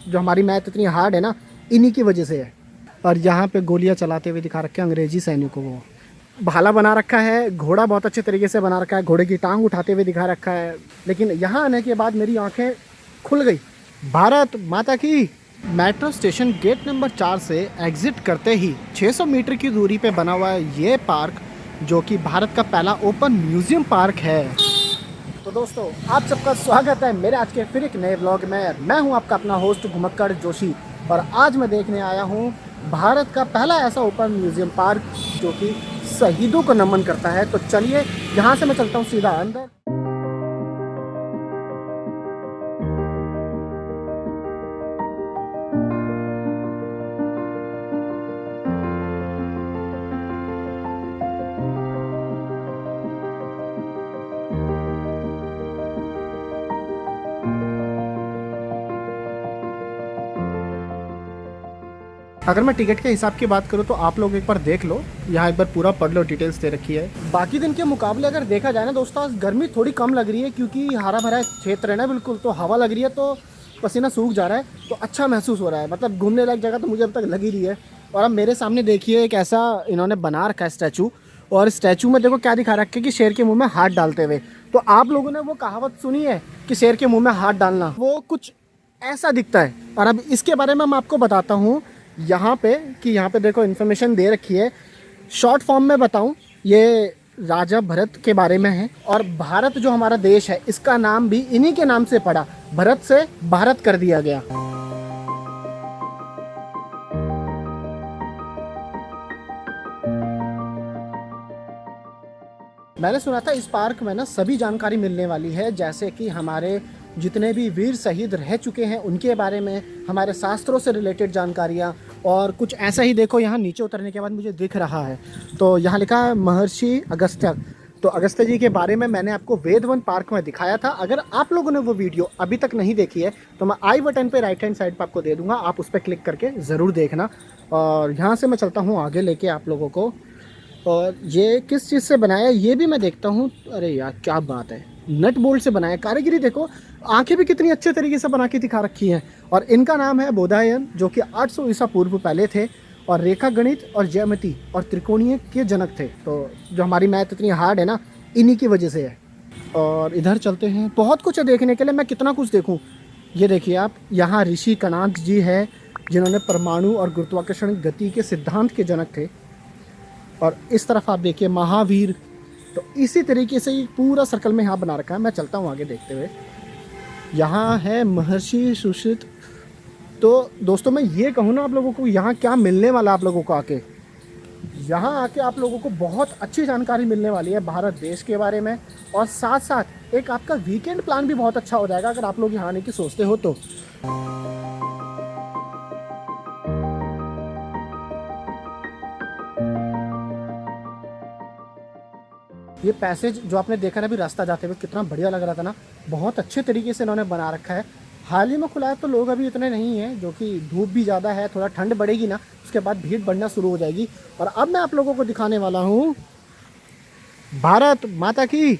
जो हमारी मैथ इतनी हार्ड है ना, इन्हीं की वजह से है। और यहाँ पे गोलियाँ चलाते हुए दिखा रखे हैं अंग्रेजी सैनिकों को। भाला बना रखा है, घोड़ा बहुत अच्छे तरीके से बना रखा है, घोड़े की टांग उठाते हुए दिखा रखा है। लेकिन यहाँ आने के बाद मेरी आंखें खुल गई। भारत माता की। मेट्रो स्टेशन गेट नंबर 4 से एग्जिट करते ही 600 मीटर की दूरी पे बना हुआ है ये पार्क, जो कि भारत का पहला ओपन म्यूजियम पार्क है। तो दोस्तों, आप सबका स्वागत है मेरे आज के फिर एक नए व्लॉग में। मैं हूं आपका अपना होस्ट घुमक्कड़ जोशी, और आज मैं देखने आया हूं भारत का पहला ऐसा ओपन म्यूजियम पार्क जो कि शहीदों को नमन करता है। तो चलिए यहाँ से मैं चलता हूँ सीधा अंदर। अगर मैं टिकट के हिसाब की बात करूं तो आप लोग एक बार देख लो, यहाँ एक बार पूरा पढ़ लो, डिटेल्स दे रखी है। बाकी दिन के मुकाबले अगर देखा जाए ना दोस्तों, आज गर्मी थोड़ी कम लग रही है क्योंकि हरा भरा क्षेत्र है ना, बिल्कुल। तो हवा लग रही है तो पसीना सूख जा रहा है, तो अच्छा महसूस हो रहा है। मतलब घूमने लायक जगह तो मुझे अब तक लग ही रही है। और अब मेरे सामने देखिए एक ऐसा इन्होंने बना रखा है स्टैचू, और स्टैचू में देखो क्या दिखा रखा है कि शेर के मुँह में हाथ डालते हुए। तो आप लोगों ने वो कहावत सुनी है कि शेर के मुँह में हाथ डालना, वो कुछ ऐसा दिखता है। और अब इसके बारे में मैं आपको बताता हूँ यहाँ पे कि यहाँ पे देखो इन्फॉर्मेशन दे रखी है। शॉर्ट फॉर्म में बताऊँ, ये राजा भरत के बारे में है। और भारत जो हमारा देश है, इसका नाम भी इन्हीं के नाम से पड़ा, भरत से भारत कर दिया गया। मैंने सुना था इस पार्क में ना सभी जानकारी मिलने वाली है, जैसे कि हमारे जितने भी वीर शहीद रह चुके हैं उनके बारे में, हमारे शास्त्रों से रिलेटेड जानकारियाँ, और कुछ ऐसा ही देखो यहाँ नीचे उतरने के बाद मुझे दिख रहा है। तो यहाँ लिखा है महर्षि अगस्त्य। तो अगस्त्य जी के बारे में मैंने आपको वेदवन पार्क में दिखाया था। अगर आप लोगों ने वो वीडियो अभी तक नहीं देखी है तो मैं आई बटन पे राइट हैंड साइड पर आपको दे दूँगा, आप उस पर क्लिक करके ज़रूर देखना। और यहाँ से मैं चलता हूँ आगे लेके आप लोगों को। और ये किस चीज़ से बनाया है ये भी मैं देखता हूँ। अरे यार क्या बात है, नट बोल्ट से बनाया। कारीगिरी देखो, आंखें भी कितनी अच्छे तरीके से बना के दिखा रखी हैं। और इनका नाम है बोधायन, जो कि 800 ईसा पूर्व पहले थे, और रेखा गणित और ज्यामिति और त्रिकोणीय के जनक थे। तो जो हमारी मैथ इतनी हार्ड है ना, इन्हीं की वजह से है। और इधर चलते हैं, बहुत कुछ है देखने के लिए, मैं कितना कुछ देखूँ। ये देखिए आप, यहाँ ऋषि कणाद जी है जिन्होंने परमाणु और गुरुत्वाकर्षण गति के सिद्धांत के जनक थे। और इस तरफ आप देखिए महावीर। तो इसी तरीके से ही पूरा सर्कल में यहाँ बना रखा है। मैं चलता हूँ आगे देखते हुए। यहाँ है महर्षि सुश्रुत। तो दोस्तों मैं ये कहूँ ना आप लोगों को, यहाँ क्या मिलने वाला आप लोगों को आके, यहाँ आके आप लोगों को बहुत अच्छी जानकारी मिलने वाली है भारत देश के बारे में। और साथ साथ एक आपका वीकेंड प्लान भी बहुत अच्छा हो जाएगा अगर आप लोग यहाँ आने की सोचते हो तो। ये पैसेज जो आपने देखा ना अभी रास्ता जाते हुए, कितना बढ़िया लग रहा था ना। बहुत अच्छे तरीके से इन्होंने बना रखा है। हाल ही में खुला है तो लोग अभी इतने नहीं हैं, जो कि धूप भी ज़्यादा है, थोड़ा ठंड बढ़ेगी ना उसके बाद भीड़ बढ़ना शुरू हो जाएगी। और अब मैं आप लोगों को दिखाने वाला हूँ भारत माता की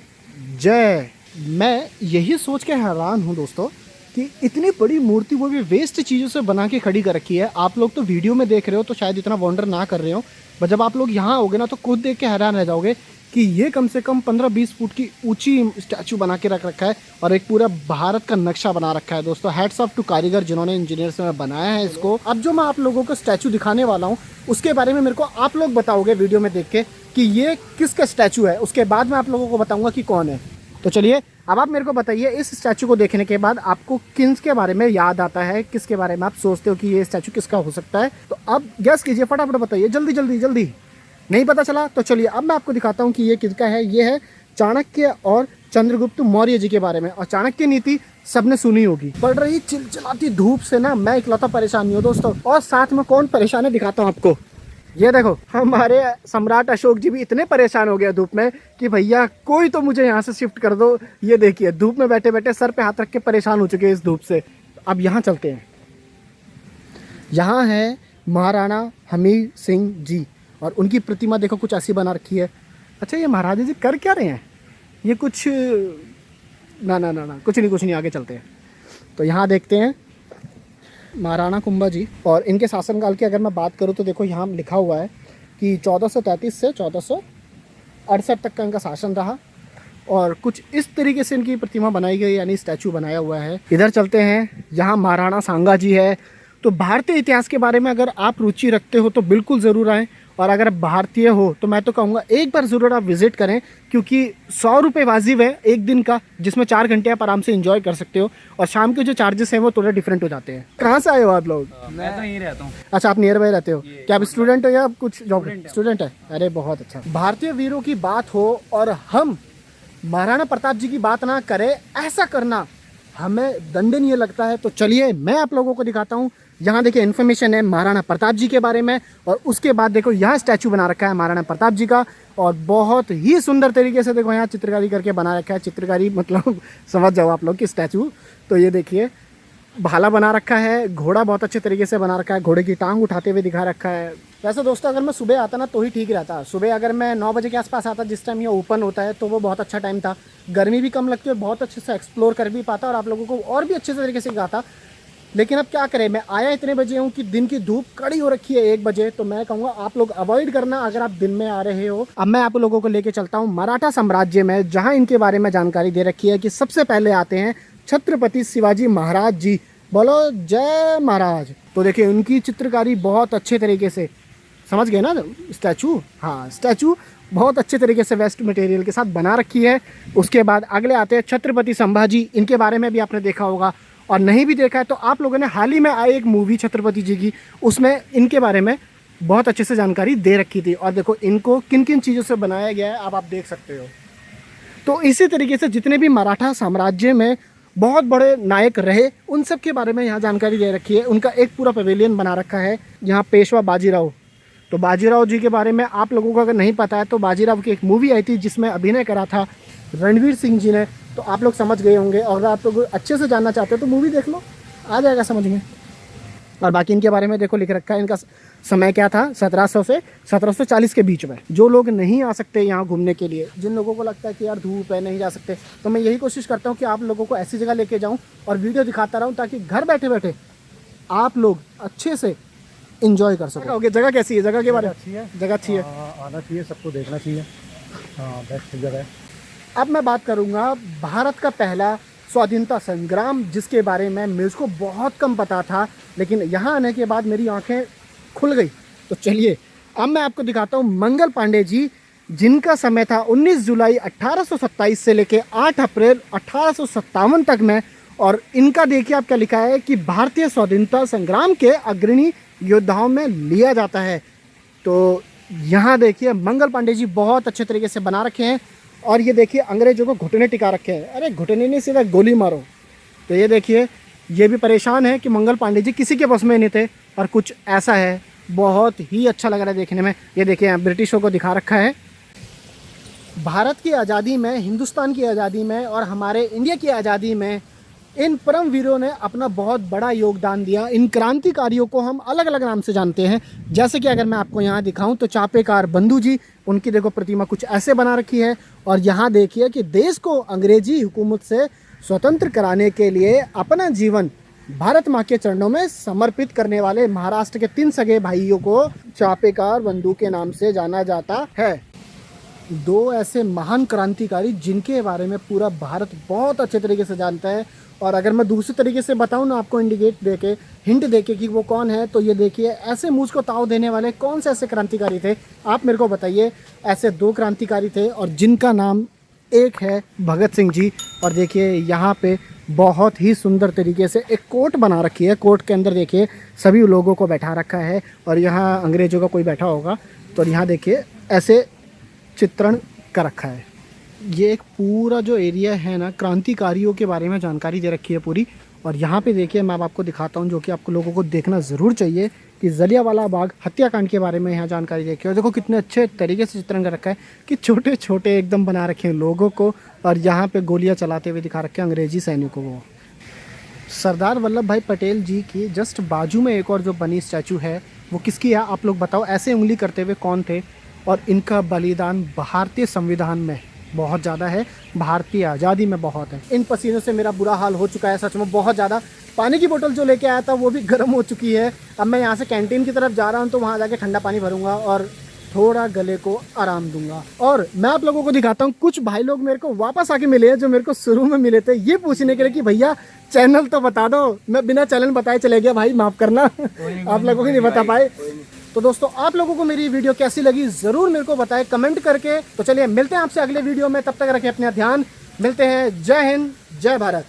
जय। मैं यही सोच के हैरान हूँ दोस्तों कि इतनी बड़ी मूर्ति, वो भी वेस्ट चीज़ों से बना के खड़ी कर रखी है। आप लोग तो वीडियो में देख रहे हो तो शायद इतना वंडर ना कर रहे हो, पर जब आप लोग यहाँ आओगे ना तो खुद देख के हैरान रह जाओगे कि ये कम से कम 15-20 फुट की ऊंची स्टैचू बना के रख रखा है, और एक पूरा भारत का नक्शा बना रखा है। दोस्तों हैट्स ऑफ टू कारीगर जिन्होंने इंजीनियर्स में बनाया है इसको। अब जो मैं आप लोगों को स्टैचू दिखाने वाला हूँ उसके बारे में मेरे को आप लोग बताओगे वीडियो में देख के कि ये किसका स्टैचू है, उसके बाद मैं आप लोगों को बताऊँगा कि कौन है। तो चलिए अब आप मेरे को बताइए, इस स्टैचू को देखने के बाद आपको किस के बारे में याद आता है, किसके बारे में आप सोचते हो कि ये स्टैचू किसका हो सकता है। तो अब गैस कीजिए, फटाफट बताइए, जल्दी जल्दी जल्दी। नहीं पता चला तो चलिए अब मैं आपको दिखाता हूँ कि ये किसका है। ये है चाणक्य और चंद्रगुप्त मौर्य जी के बारे में। और चाणक्य नीति सबने सुनी होगी। पड़ रही चिलचिलाती धूप से ना मैं इकलौता परेशान नहीं हूँ दोस्तों, और साथ में कौन परेशान है दिखाता हूँ आपको। ये देखो, हमारे सम्राट अशोक जी भी इतने परेशान हो गए धूप में कि भैया कोई तो मुझे यहाँ से शिफ्ट कर दो। ये देखिए धूप में बैठे बैठे सर पे हाथ रख के परेशान हो चुके हैं इस धूप से। अब यहाँ चलते हैं। यहाँ है महाराणा हमीर सिंह जी, और उनकी प्रतिमा देखो कुछ ऐसी बना रखी है। अच्छा ये महाराजा जी कर क्या रहे हैं, ये कुछ ना ना ना ना कुछ नहीं, आगे चलते हैं। तो यहाँ देखते हैं महाराणा कुंभा जी, और इनके शासनकाल की अगर मैं बात करूँ तो देखो यहाँ लिखा हुआ है कि 1433 से 1468 तक का इनका शासन रहा। और कुछ इस तरीके से इनकी प्रतिमा बनाई गई, यानी स्टैचू बनाया हुआ है। इधर चलते हैं, यहाँ महाराणा सांगा जी है। तो भारतीय इतिहास के बारे में अगर आप रुचि रखते हो तो बिल्कुल ज़रूर आएँ, और अगर आप भारतीय हो तो मैं तो कहूँगा एक बार ज़रूर आप विज़िट करें, क्योंकि 100 रुपये वाजिब है एक दिन का, जिसमें 4 घंटे आप आराम से एंजॉय कर सकते हो। और शाम के जो चार्जेस हैं वो थोड़ा डिफरेंट हो जाते हैं। कहाँ से आए हो आप लोग? मैं तो यहीं रहता हूँ। अच्छा, आप नियर बाय रहते हो? क्या आप स्टूडेंट हो या कुछ जॉब? स्टूडेंट है। अरे बहुत अच्छा। भारतीय वीरों की बात हो और हम महाराणा प्रताप जी की बात ना करें, ऐसा करना हमें दंडनीय लगता है। तो चलिए मैं आप लोगों को दिखाता हूँ। यहाँ देखिए इन्फॉर्मेशन है महाराणा प्रताप जी के बारे में, और उसके बाद देखो यहाँ स्टैचू बना रखा है महाराणा प्रताप जी का, और बहुत ही सुंदर तरीके से देखो यहाँ चित्रकारी करके बना रखा है। चित्रकारी मतलब समझ जाओ आप लोग कि स्टैचू। तो ये देखिए भाला बना रखा है, घोड़ा बहुत अच्छे तरीके से बना रखा है, घोड़े की टांग उठाते हुए दिखा रखा है। वैसे दोस्तों अगर मैं सुबह आता ना तो ही ठीक रहता। सुबह अगर मैं 9 बजे के आसपास आता, जिस टाइम ये ओपन होता है, तो वो बहुत अच्छा टाइम था। गर्मी भी कम लगती है, बहुत अच्छे से एक्सप्लोर कर भी पाता और आप लोगों को और भी अच्छे तरीके से दिखाता। लेकिन अब क्या करें, मैं आया इतने बजे हूँ कि दिन की धूप कड़ी हो रखी है 1 बजे। तो मैं कहूँगा आप लोग अवॉइड करना अगर आप दिन में आ रहे हो। अब मैं आप लोगों को लेके चलता हूँ मराठा साम्राज्य में, जहाँ इनके बारे में जानकारी दे रखी है कि सबसे पहले आते हैं छत्रपति शिवाजी महाराज जी। बोलो जय महाराज। तो देखिए उनकी चित्रकारी बहुत अच्छे तरीके से, समझ गए ना स्टैचू? हाँ, स्टैचू बहुत अच्छे तरीके से वेस्ट मटेरियल के साथ बना रखी है। उसके बाद अगले आते हैं छत्रपति संभाजी। इनके बारे में भी आपने देखा होगा, और नहीं भी देखा है तो आप लोगों ने हाल ही में आई एक मूवी छत्रपति जी की, उसमें इनके बारे में बहुत अच्छे से जानकारी दे रखी थी। और देखो इनको किन किन चीज़ों से बनाया गया है अब आप देख सकते हो। तो इसी तरीके से जितने भी मराठा साम्राज्य में बहुत बड़े नायक रहे, उन सब के बारे में यहाँ जानकारी दे रखी है। उनका एक पूरा पवेलियन बना रखा है यहाँ, पेशवा बाजीराव। तो बाजीराव जी के बारे में आप लोगों को अगर नहीं पता है तो बाजीराव की एक मूवी आई थी जिसमें अभिनय करा था रणवीर सिंह जी ने, तो आप लोग समझ गए होंगे। और अगर आप लोग अच्छे से जानना चाहते हो तो मूवी देख लो, आ जाएगा समझ में। और बाकी इनके बारे में देखो लिख रखा है, इनका समय क्या था 1700 से 1740 के बीच में। जो लोग नहीं आ सकते यहाँ घूमने के लिए, जिन लोगों को लगता है कि यार धूप है नहीं जा सकते, तो मैं यही कोशिश करता हूँ कि आप लोगों को ऐसी जगह लेके जाऊँ और वीडियो दिखाता रहूँ, ताकि घर बैठे बैठे आप लोग अच्छे से इंजॉय कर सको। ओके, जगह कैसी है? जगह के बारे में अच्छी है, जगह अच्छी है, आना चाहिए, सबको देखना चाहिए। हाँ, बेस्ट जगह है। अब मैं बात करूंगा भारत का पहला स्वाधीनता संग्राम, जिसके बारे में मुझको बहुत कम पता था, लेकिन यहाँ आने के बाद मेरी आंखें खुल गई। तो चलिए अब मैं आपको दिखाता हूँ मंगल पांडे जी, जिनका समय था 19 जुलाई 1827 से लेके 8 अप्रैल 1857 तक में। और इनका देखिए आप क्या लिखा है कि भारतीय स्वाधीनता संग्राम के अग्रणी योद्धाओं में लिया जाता है। तो यहाँ देखिए मंगल पांडे जी बहुत अच्छे तरीके से बना रखे हैं। और ये देखिए अंग्रेजों को घुटने टिका रखे हैं। अरे घुटने नहीं, सीधा गोली मारो। तो ये देखिए ये भी परेशान है कि मंगल पांडे जी किसी के बस में नहीं थे, और कुछ ऐसा है, बहुत ही अच्छा लग रहा है देखने में। ये देखिए यहाँ ब्रिटिशों को दिखा रखा है। भारत की आज़ादी में, हिंदुस्तान की आज़ादी में और हमारे इंडिया की आज़ादी में इन परम वीरों ने अपना बहुत बड़ा योगदान दिया। इन क्रांतिकारियों को हम अलग अलग नाम से जानते हैं। जैसे कि अगर मैं आपको यहाँ दिखाऊं तो चापेकार बंधु जी, उनकी देखो प्रतिमा कुछ ऐसे बना रखी है। और यहाँ देखिए कि देश को अंग्रेजी हुकूमत से स्वतंत्र कराने के लिए अपना जीवन भारत माँ के चरणों में समर्पित करने वाले महाराष्ट्र के 3 सगे भाइयों को चापेकार बंधु के नाम से जाना जाता है। 2 ऐसे महान क्रांतिकारी जिनके बारे में पूरा भारत बहुत अच्छे तरीके से जानता है। और अगर मैं दूसरे तरीके से बताऊं ना आपको, इंडिकेट देके, हिंट देके कि वो कौन है, तो ये देखिए ऐसे मुझ को ताव देने वाले कौन से ऐसे क्रांतिकारी थे, आप मेरे को बताइए। ऐसे 2 क्रांतिकारी थे और जिनका नाम एक है भगत सिंह जी। और देखिए यहाँ पे बहुत ही सुंदर तरीके से एक कोर्ट बना रखी है। कोर्ट के अंदर देखिए सभी लोगों को बैठा रखा है, और यहाँ अंग्रेज़ों का कोई बैठा होगा। तो यहाँ देखिए ऐसे चित्रण कर रखा है। ये एक पूरा जो एरिया है ना, क्रांतिकारियों के बारे में जानकारी दे रखी है पूरी। और यहाँ पे देखिए मैं अब आपको दिखाता हूँ, जो कि आपको लोगों को देखना ज़रूर चाहिए, कि जलियांवाला बाग हत्याकांड के बारे में यहाँ जानकारी देखी है। और देखो कितने अच्छे तरीके से चित्रण कर रखा है कि छोटे छोटे एकदम बना रखे हैं लोगों को, और यहाँ पे गोलियाँ चलाते हुए दिखा रखे हैं अंग्रेजी सैनिकों को। सरदार वल्लभ भाई पटेल जी की जस्ट बाजू में एक और जो बनी स्टैचू है वो किसकी है आप लोग बताओ। ऐसे उंगली करते हुए कौन थे, और इनका बलिदान भारतीय संविधान में बहुत ज़्यादा है, भारतीय आज़ादी में बहुत है। इन पसीनों से मेरा बुरा हाल हो चुका है सच में बहुत ज़्यादा। पानी की बोतल जो लेके आया था वो भी गर्म हो चुकी है। अब मैं यहाँ से कैंटीन की तरफ जा रहा हूँ तो वहाँ जाके ठंडा पानी भरूंगा और थोड़ा गले को आराम दूंगा। और मैं आप लोगों को दिखाता हूँ, कुछ भाई लोग मेरे को वापस आके मिले हैं जो मेरे को शुरू में मिले थे, ये पूछने के लिए कि भैया चैनल तो बता दो। मैं बिना चैनल बताए चले गया, भाई माफ़ करना आप लोगों को नहीं बता पाए। तो दोस्तों आप लोगों को मेरी वीडियो कैसी लगी ज़रूर मेरे को बताएं कमेंट करके। तो चलिए मिलते हैं आपसे अगले वीडियो में, तब तक रखें अपना ध्यान। मिलते हैं, जय हिंद जय भारत।